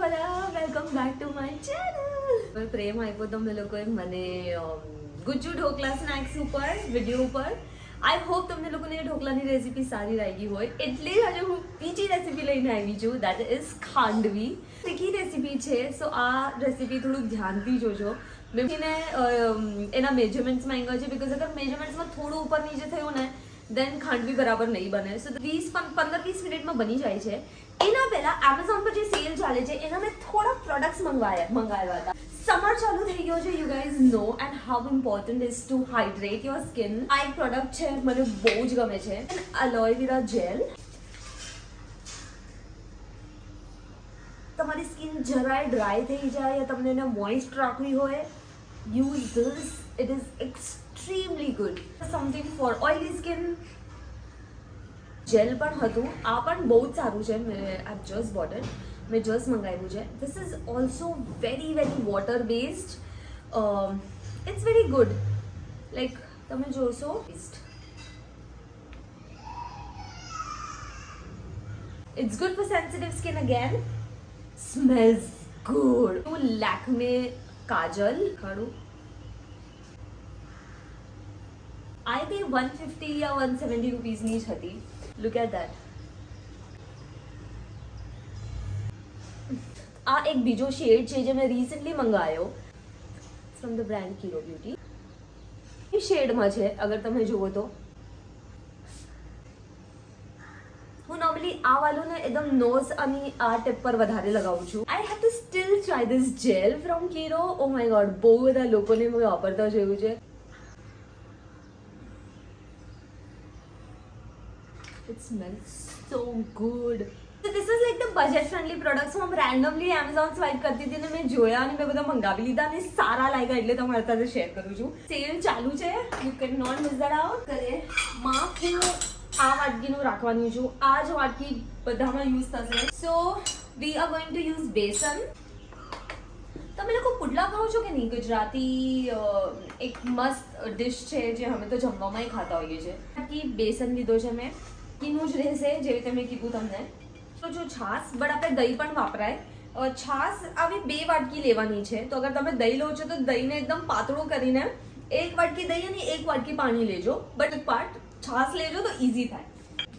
Welcome back to my channel. પ્રેમ આપ્યો તમે લોકોએ મને ગુજ્જુ ઢોકલા સ્નેક્સ ઉપર વિડીયો ઉપર. આઈ હોપ તમને લોકોને એ ઢોકલાની રેસીપી સારી લાગી હોય. એટલે જ આજે હું બીજી રેસીપી લઈને આવી છું, દેટ ઇઝ ખાંડવી. તીખી રેસીપી છે, સો આ રેસીપી થોડુંક ધ્યાનથી જોજો. મેં એના મેજરમેન્ટ્સ માંગ્યા છે, બિકોઝ અગર મેજરમેન્ટ્સમાં થોડું ઉપર નીચે થયું ને દેન ખાંડવી બરાબર નહીં બને. સો 15-20 મિનિટમાં બની જાય છે. એના પહેલા એમેઝોન પર જે સેલ ચાલે છે એના મેં થોડા પ્રોડક્ટ્સ મંગાવ્યા હતા. સમર ચાલુ થઈ ગયો છે, you guys know and how important is to hydrate your skin. આ એક પ્રોડક્ટ છે, મને બહુ જ ગમે છે, એલોય વેરા જેલ. તમારી સ્કિન જરાય ડ્રાય થઈ જાય યા તમને એને મોઇસ્ટ રાખવી હોય, use this. It is extremely good. Something for oily skin. Gel પણ હતું, આ પણ બહુ જ સારું છે. આઈ જસ્ટ બોટ ઇટ, મેં જસ્ટ મંગાવ્યું છે. This is also very water based. It's very good. Like તમે જોશો, it's good for sensitive skin again. Smells good. Lakme kajal ખરું. આઈ થિંક 150 યા 170 રૂપીઝની જ હતી. Look at that. આ એક બીજો શેડ છે જે મેં રિસેન્ટલી મંગાવ્યો ફ્રોમ ધ બ્રાન્ડ કીરો બ્યુટી. એ શેડમાં છે, અગર તમે જુઓ તો. હું નોર્મલી આ વાળું ને એકદમ નોઝ અને આ ટિપ પર વધારે લગાવું છું. I have to still try this gel from Kiro. Oh my God, બહુ બધા લોકોને મેં વાપરતા જોયું છે. It smells so good. So this is like the budget friendly products. હું randomly Amazon swipe કરતી હતી અને મેં જોયા અને મેં બધા મંગાવી લીધા અને સારા લાગ્યા, એટલે તમારી સાથે શેર કરું છું. સેલ ચાલુ છે, you can not miss that out. કરે માપ હું આ વાટકીનું રાખવાની છું. આ જ વાટકી બધામાં યુઝ થશે. So we are going to use besan. તમે લોકો પુડલા ખાઓ છો કે નહીં? ગુજરાતી એક મસ્ત ડિશ છે જે અમે તો જમવામાં ખાતા હોઈએ છીએ. બાકી બેસન લીધો છે મેં, નું જ રહેશે જેવી રીતે મેં કીધું તમને. તો જો છાશ, બટ આપણે દહીં પણ વાપરાય. છાશ આવી 2 વાટકી લેવાની છે. તો અગર તમે દહીં લો છો તો દહીંને એકદમ પાતળું કરીને 1 વાટકી દહીં અને 1 વાટકી પાણી લેજો. બટ પાર્ટ છાશ લેજો તો ઇઝી થાય.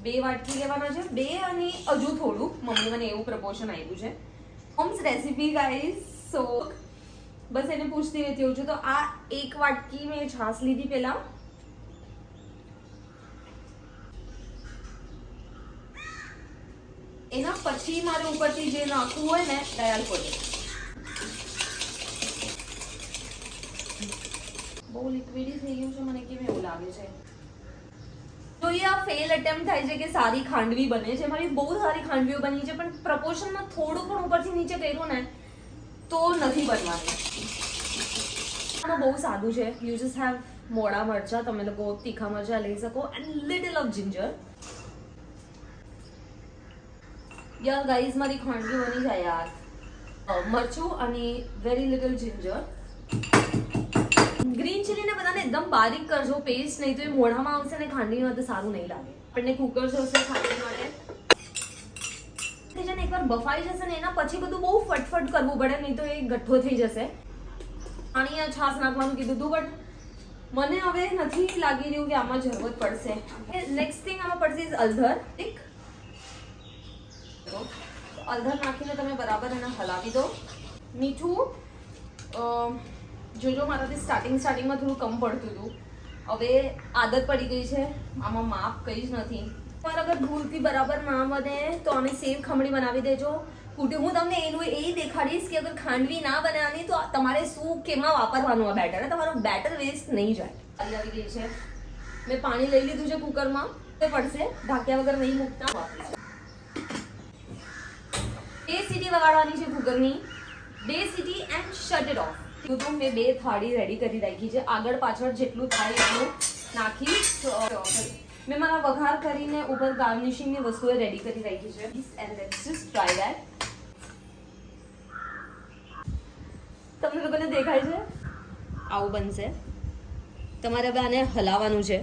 2 વાટકી લેવાના છે, 2 અને હજુ થોડું. મમ્મી મને એવું પ્રપોર્શન આપ્યું છે. Homes recipe guys. સો બસ એને પૂછતી રહેતી હોઉં છું. તો આ 1 વાટકી મેં છાશ લીધી પહેલા. એના પછી મારે ઉપરથી જે નાખવું હોય ને દયાલ પોડી. બહુ લિક્વિડી થઈ ગયું છે, મને કેમ એવું લાગે છે. તો એ આ ફેલ એટેમ્પ્ટ થાય છે કે સારી ખાંડવી બને છે. મારી બહુ સારી ખાંડવીઓ બની છે, પણ પ્રપોર્શનમાં થોડું પણ ઉપરથી નીચે કર્યું ને તો નથી બનવાની. આમાં બહુ સાદું છે. યુ જસ્ટ હેવ મોડા મરચા, તમે લોકો તીખા મરચા લઈ શકો, એન્ડ લિટલ ઓફ જિંજર. યાર ગાઈઝ, મારી ખાંડવી બની જાય યાર. મરચું અને વેરી લિટલ જિંજર. ગ્રીન ચીલીને બધાને એકદમ બારીક કરજો પેસ્ટ, નહીં તો એ મોઢામાં આવશે ને ખાંડવીમાં તો સારું નહીં લાગે. આપણને કુકર જોશે ખાંડવી માટે. એકવાર બફાઈ જશે ને એના પછી બધું બહુ ફટફટ કરવું પડે, નહીં તો એ ગઠ્ઠો થઈ જશે. પાણી છાશ નાખવાનું કીધું હતું, બટ મને હવે નથી લાગી રહ્યું કે આમાં જરૂરત પડશે. નેક્સ્ટ થિંગ આમાં પડશે ઇઝ હળદર. હળદર નાખીને તમે બરાબર એને હલાવી દો. મીઠું જોજો, મારાથી સ્ટાર્ટિંગમાં થોડું કમ પડતું હતું, હવે આદત પડી ગઈ છે. આમાં માપ કંઈ જ નથી. પણ અગર ભૂલથી બરાબર ના બને તો આને સેવ ખમણી બનાવી દેજો. હું તમને એનું એ દેખાડીશ કે અગર ખાંડવી ના બનાવવાની તો તમારે શું કેમાં વાપરવાનું આ બેટર. તમારો બેટર વેસ્ટ નહીં જાય. આવી ગઈ છે. મેં પાણી લઈ લીધું છે કુકરમાં. તે પડશે, ઢાંક્યા વગર નહીં મૂકતા. વાપરીશું. 2 સીટી વગાડવાની છે કુકરની. 2 સીટી એન્ડ શટ ઇટ ઓફ. તો મેં 2 થાળી રેડી કરી રાખી છે. આગળ પાછળ જેટલું થાય એટલું નાખી મેં મારા વઘાર કરીને ઉપર ગાર્નિશિંગની વસ્તુઓ રેડી કરી રાખી છે. And let's just try that. તમને લોકોને દેખાય છે? આવું બનશે. તમારે હવે આને હલાવવાનું છે.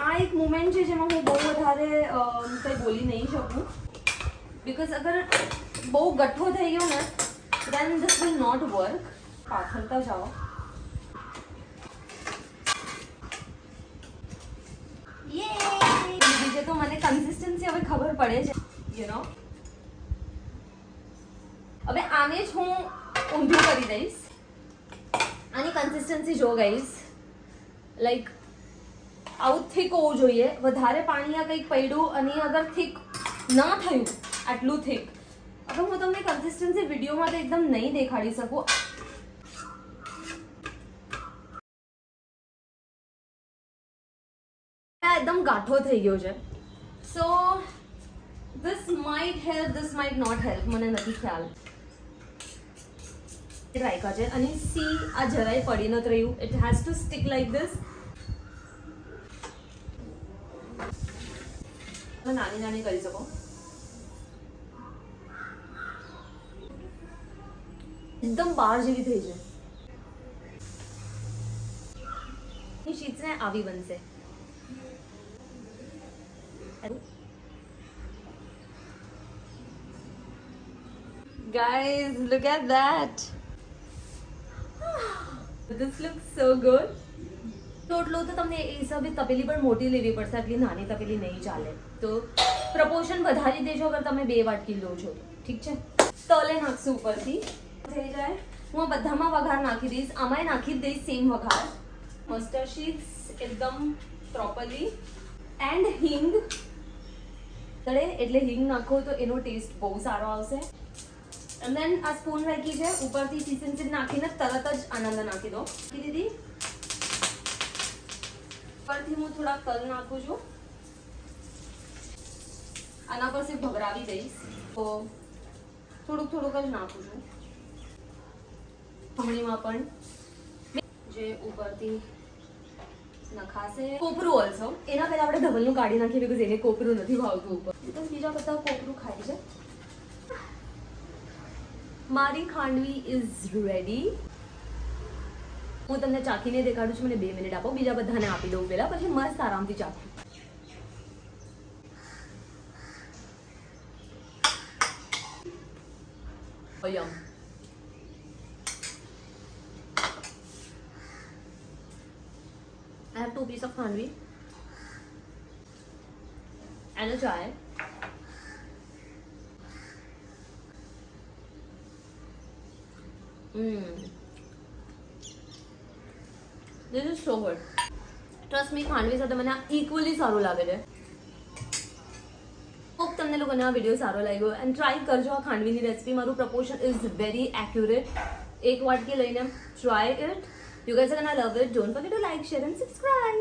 આ એક મુમેન્ટ છે જેમાં હું બહુ વધારે કંઈ બોલી નહીં શકું, બિકોઝ અગર બહુ ગઠ્ઠો થઈ ગયો ને then this will not work. પાથરતા જાઓ. યે! બીજે તો મને કન્સિસ્ટન્સી હવે ખબર પડે છે, યુ નો. હવે આને જ હું ઊંધું કરી દઈશ. આની કન્સિસ્ટન્સી જો ગાઈઝ, લાઈક આવું થીક હોવું જોઈએ. વધારે પાણી આ કંઈક પડ્યું અને અગર થીક ના થયું આટલું થીક, અગર હું તમને કન્સિસ્ટન્સી વિડીયોમાં તો એકદમ નહીં દેખાડી શકું. આ એકદમ ગાંઠો થઈ ગયો છે. So this might help, this might not help, મને નથી ખ્યાલ. રાખ્યા છે અને સી આ જરાય પડી નથી રહ્યું. It has to stick like this. નાની નાની કરી શકો. એકદમ બાર જેવી થઈ છે. શીટ્સ ને આવી બનશે. Guys, look at that. This looks so good. તો એટલું તો તમને એ હિસાબે તપેલી પણ મોટી લેવી પડશે, આટલી નાની તપેલી નહીં ચાલે. તો પ્રપોર્શન વધારી દેજો અગર તમે 2 વાટકી લો છો તો. ઠીક છે. તલે નાખશું ઉપરથી થઈ જાય. હું આ બધામાં વઘાર નાખી દઈશ. આમાંય નાખી દઈશ સેમ વઘાર. મસ્ટર્ડ સીડ્સ એકદમ પ્રોપરલી એન્ડ હિંગ. તળે એટલે હિંગ નાખો તો એનો ટેસ્ટ બહુ સારો આવશે. એન્ડ દેન આ સ્પૂન રાખી છે ઉપરથી સીસન સીડ નાખીને તરત જ આનંદ નાખી દો. દીદી ઉપરથી હું થોડા તલ નાખું છું. આના પર સિર્ફ ભભરાવી દઈશ. તો થોડુંક થોડુંક જ નાખું છું. ખમણીમાં પણ જે ઉપરથી નખાશે. કોપરું ઓલ્સો. એના પહેલા આપણે ધવલનું કાઢી નાખીએ બીકોઝ એને કોપરું નથી ભાવતું ઉપર. બીકોઝ બીજા બધા કોપરું ખાય છે. મારી ખાંડવી ઇઝ રેડી. હું તમને ચાખીને દેખાડું છું. મને 2 મિનિટ આપો. બીજા બધાને આપી દઉં પહેલા, પછી મસ્ત આરામથી ચાખું. Yum. I have 2 pieces of khandvi and a chai. This is so good. Trust me, ખાંડવી સાથે મને ઇક્વલી સારું લાગે છે. હોપ તમને લોકોને આ વિડીયો સારો લાગ્યો એન્ડ ટ્રાય કરજો આ ખાંડવીની રેસિપી. મારું પ્રપોર્શન ઇઝ વેરી એક્યુરેટ. 1 વાટકી લઈને try it. You guys R ગોના love it. Don't forget to like, share and subscribe.